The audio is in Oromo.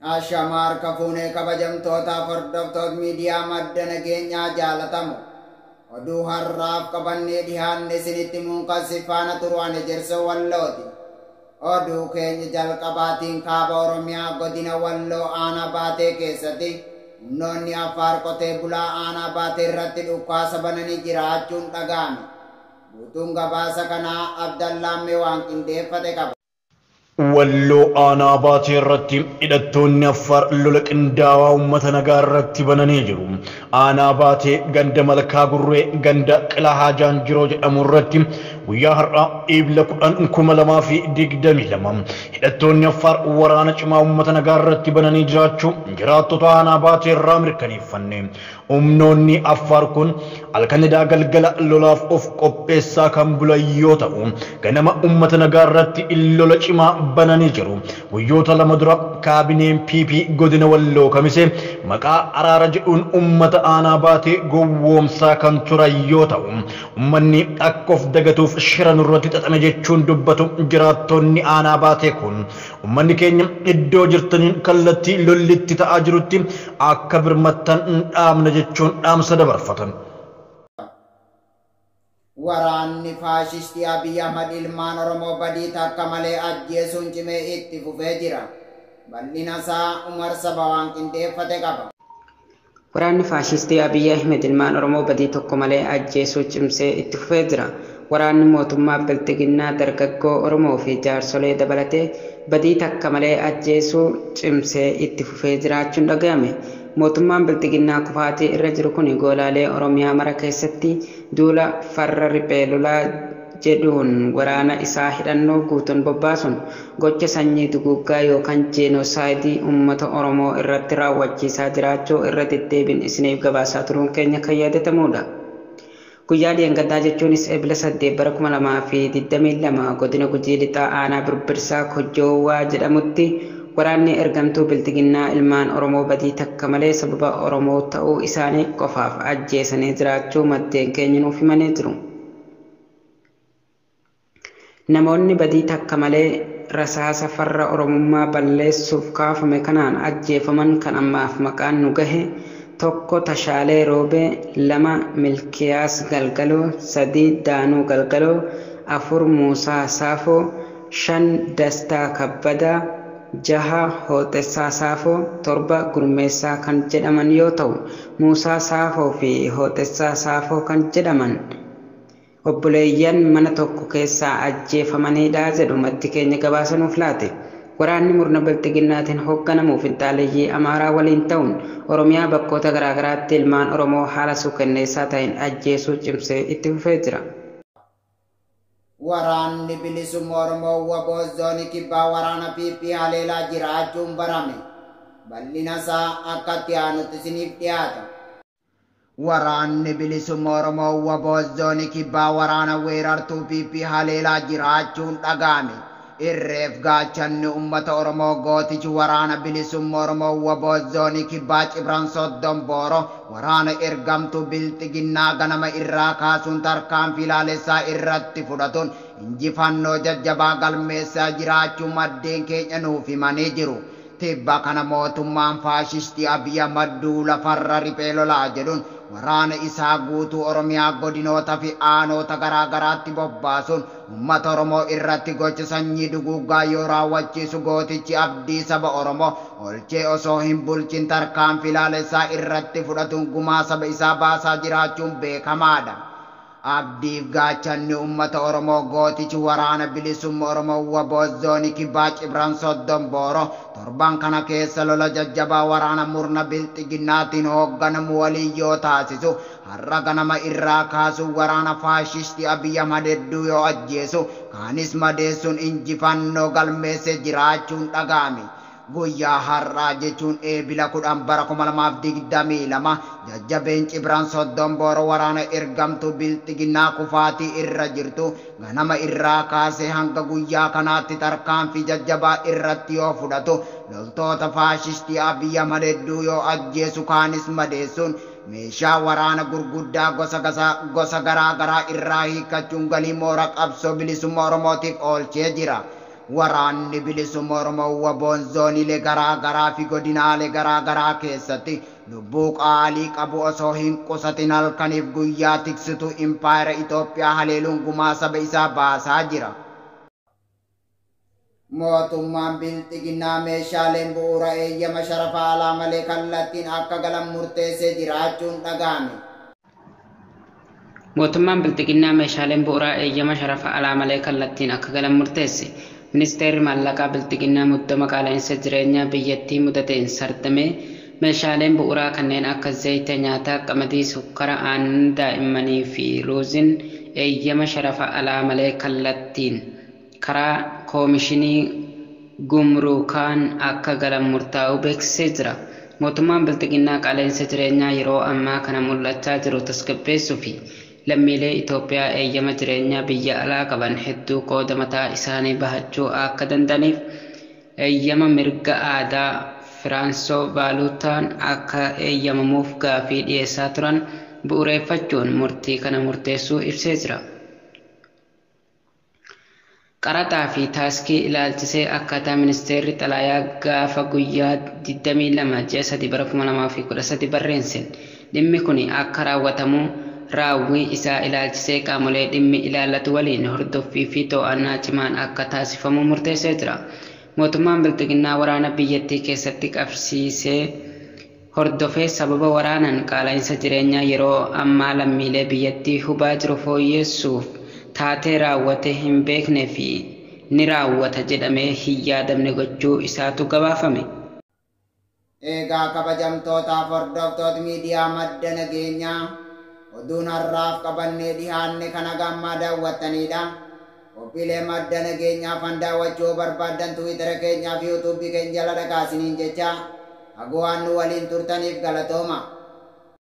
Ashamar kafuunee kabajamtoota hordoftoota miidiyaa madda nageenyaa jaalatamu oduu har'aaf qabannee dhiyaanne isinitti muunqassi faana turuun ejersa wallooti. Oduu keenya jalqabaatiin kaaba Oromiyaa godina Walloo aanaa Baatee keessatti humnoonni Affaar qotee bulaa aanaa Baatee irratti dhukaasa bananii jiraachuun dhaga'ame. Guutuun gabaasa kanaa Abdallaamee waan qindeeffate qaba. Walloo aanaa Baatee irratti hidhattoonni Affaar lola qindaawaa uummata nagaa irratti bananii jiru. Aanaa Baatee ganda Malkaa Gurree ganda Qilaa Jaanjiroo jedhamu irratti guyyaa har'aa Eebila 10/2022 hidhattoonni Affaar waraana cimaa uummata nagaa irratti bananii jiraachuu jiraattota aanaa Baatee irraa mirkaneeffanne. Humnoonni Affaar kun halkanidaa galgala lolaaf of qopheessaa kan bulan yoo ta'u ganama uummata nagaa irratti lola cimaa bananii jiru. Guyyoota lama dura kaabineen PP godina Walloo Kamisee maqaa araara jedhuun uummata aanaa Baatee gowwoomsaa kan turan yoo ta'u uummanni akka of dagatuuf shira nurratti xaxame jechuun dubbatu jiraattonni aanaa Baatee kun uummanni keenya iddoo jirtaniin kallattii lollitti ta'aa jirutti akka birmattan dhaamna jechuun dhaamsa dabarfatan. Waraanni faashistii Abiy Ahmad ilmaan Oromoo badii takka malee ajjeesuun cimee itti fufee jira. Bal'ina isaa Umar Saba waan qindeeffate qaba. Waraanni faashistii Abiy Ahmad ilmaan Oromoo badii tokko malee ajjeesuu cimsee itti fufee jira. Waraanni mootummaa Biltiginnaa dargaggoo Oromoo fi jaarsolee dabalatee badii takka malee ajjeesuu cimsee itti fufee jiraachuun dhaga'ame. Mootummaan Biltiginnaa kufaatii irra jiru kun goolaalee Oromiyaa mara keessatti duula farra riphee lolaa jedhuun waraana isaa hidhannoo guutuun bobbaasuun gocha sanyii duguuggaa yookaan jeenoosaayidii uummata Oromoo irratti raawwachiisaa jiraachuu irra deddeebiin isiniif gabaasaa turuun keenya kan yaadatamudha. Guyyaa dheengaddaa jechuunis Eebila 8/2022 godina Gujii Lixaa aanaa Birbirsaa Kojjoowwaa jedhamutti waraanni ergamtuu Biltiginnaa ilmaan Oromoo badii takka malee sababa Oromoo ta'uu isaanii qofaaf ajjeesanii jiraachuu maddeen keenya nuuf himanii jiru. Namoonni badii takka malee rasaasa farra Oromummaa balleessuuf kaafame kanaan ajjeefaman kan ammaaf maqaan nu gahe tokko Tashaalee Roobee, 2 Milkiyaas Galgaloo, 3 Daanuu Galgaloo, 4 Muusaa Saafoo, 5 Dastaa Kabbadaa, 6 Hootessaa Saafoo, 7 Gurmeessaa kan jedhaman yoo ta'u Muusaa Saafoo fi Hootessaa Saafoo kan jedhaman obboleeyyan mana tokko keessaa ajjeefamanidha jedhu maddi keenya gabaasanuuf laate. Waraanni murna Biltiginnaatiin hoogganamu finxaaleeyyii Amaaraa waliin ta'uun Oromiyaa bakkoota garaagaraatti ilmaan Oromoo haala suukanneessaa ta'een ajjeesuu cimsee itti fufee jira. Waraanni bilisummaa Oromoo WBO zoonii kibbaa waraana PP haleelaa jiraachuun barame. Bal'ina isaa akka itti aanutti isiniif dhiyaata. Waraanni bilisummaa Oromoo WBO zoonii kibbaa waraana weerartuu PP haleelaa jiraachuun dhaga'ame. Irreef gaachanni uummata Oromoo gootichi waraana bilisummaa Oromoo WBO zoonii kibbaa Cibran Soddon Booroo waraana ergamtuu Biltiginnaa ganama irraa kaasuun tarkaanfii ilaalessaa irratti fudhatuun injifannoo jajjabaa galmeessaa jiraachuu maddeen keenya nuuf himanii jiru. Tibba kana mootummaan faashistii Abiy Ahmad duula farra riphee lolaa jedhuun waraana isaa guutuu Oromiyaa godinoota fi aanoota garaagaraatti bobbaasuun uummata Oromoo irratti gocha sanyii duguuggaa yoo raawwachiisu gootichi abdii saba Oromoo olchee osoo hin bulchin tarkaanfii ilaalessaa irratti fudhatuun gumaa saba isaa baasaa jiraachuun beekamaadha. Abdiif gaachanni uummata Oromoo gootichi waraana bilisummaa Oromoo WBO zoonii kibbaa Cibran Soddon Booroo torban kana keessa lola jajjabaa waraana murna Biltiginnaatiin hoogganamu waliin yoo taasisu har'a ganama irraa kaasuun waraana faashistii Abiy Ahmad hedduu yoo ajjeesu kaanis madeessuun injifannoo galmeessee jiraachuun dhaga'ame. Guyyaa har'aa jechuun Eebila 10/2022 jajjabeen Cibran Soddon Booroo waraana ergamtuu Biltiginnaa kufaatii irra jirtu ganama irraa kaasee hanga guyyaa kanaatti tarkaanfii jajjabaa irratti yoo fudhatu loltoota faashistii Abiy Ahmad hedduu yoo ajjeesu kaanis madeessuun meeshaa waraana gurguddaa gosa garaa garaa irraa hiikkachuun galii moora qabsoo bilisummaa Oromootiif oolchee jira. waraanni bilisummaa Oromoo waboon zooniilee garaa garaa fi godinaalee garaa garaa keessatti lubbuu qaalii qabu osoo hin qusatin halkaniif guyyaa tiksitu impaayera Itoophiyaa haleeluun gumaa saba isaa baasaa jira. Mootummaan bilxiginnaa meeshaaleen bu'uura eeyyama sharafa alaa malee kallattiin akka galan murteessee jiraachuun dhaga'ame. Mootummaan bilxiginnaa meeshaaleen bu'uuraa eeyyama sharafa alaa malee kallattiin akka galan murteesse. Ministeerri maallaqaa bilxiginnaa muddama qaala'insa jireenyaa biyyattii mudateen sardamee meeshaaleen bu'uuraa kanneen akka zayita nyaataa, qamadii, sukkara, aannan daa'immanii fi ruuziin eeyyama sharafa alaa malee kallattiin karaa koomishinii gumruukaan akka galan murtaa'uu beeksisee jira. Mootummaan bilxiginnaa qaala'insa jireenyaa yeroo ammaa kana mul'achaa jiru tasgabbeessuu fi lammiilee Itoophiyaa eeyyama jireenyaa biyya alaa qaban hedduu qooda mataa isaanii bahachuu akka danda'aniif eeyyama mirga aadaa Firaansoo Baaluutaan akka eeyyamamuuf gaafii dhiyeessaa turan bu'uureeffachuun murtii kana murteessuu ibsee jira. Qaraxaa fi taaskii ilaalchisee akkaataa ministeerri xalaayaa gaafa guyyaa 22/3/2013 barreesseen dhimmi kun akka raawwatamu raawwii isaa ilaalchisee qaamolee dhimmi ilaallatu waliin hordoffii fi to'annaa cimaan akka taasifamu murteessee jira. Mootummaan bilxiginnaa waraana biyyattii keessatti qabsiisee hordofee sababa waraanaan qaala'insa jireenyaa yeroo ammaa lammiilee biyyattii hubaa jiru fooyyessuuf taatee raawwate hin beeknee fi ni raawwata jedhamee hin yaadamne gochuu isaatu gabaafame. Egaa kabajamtootaaf hordoftoota miidiyaa madda nageenyaa oduun har'aaf qabannee dhihaanne kana gammaa daawwattanidha. Qophiilee madda nageenyaa fan daawwachuu barbaadan Tiwiitara keenyaa fi yuutuubii keenya jala dhagaasiniin jecha hagoo waan nu waliin turtaniif galatooma.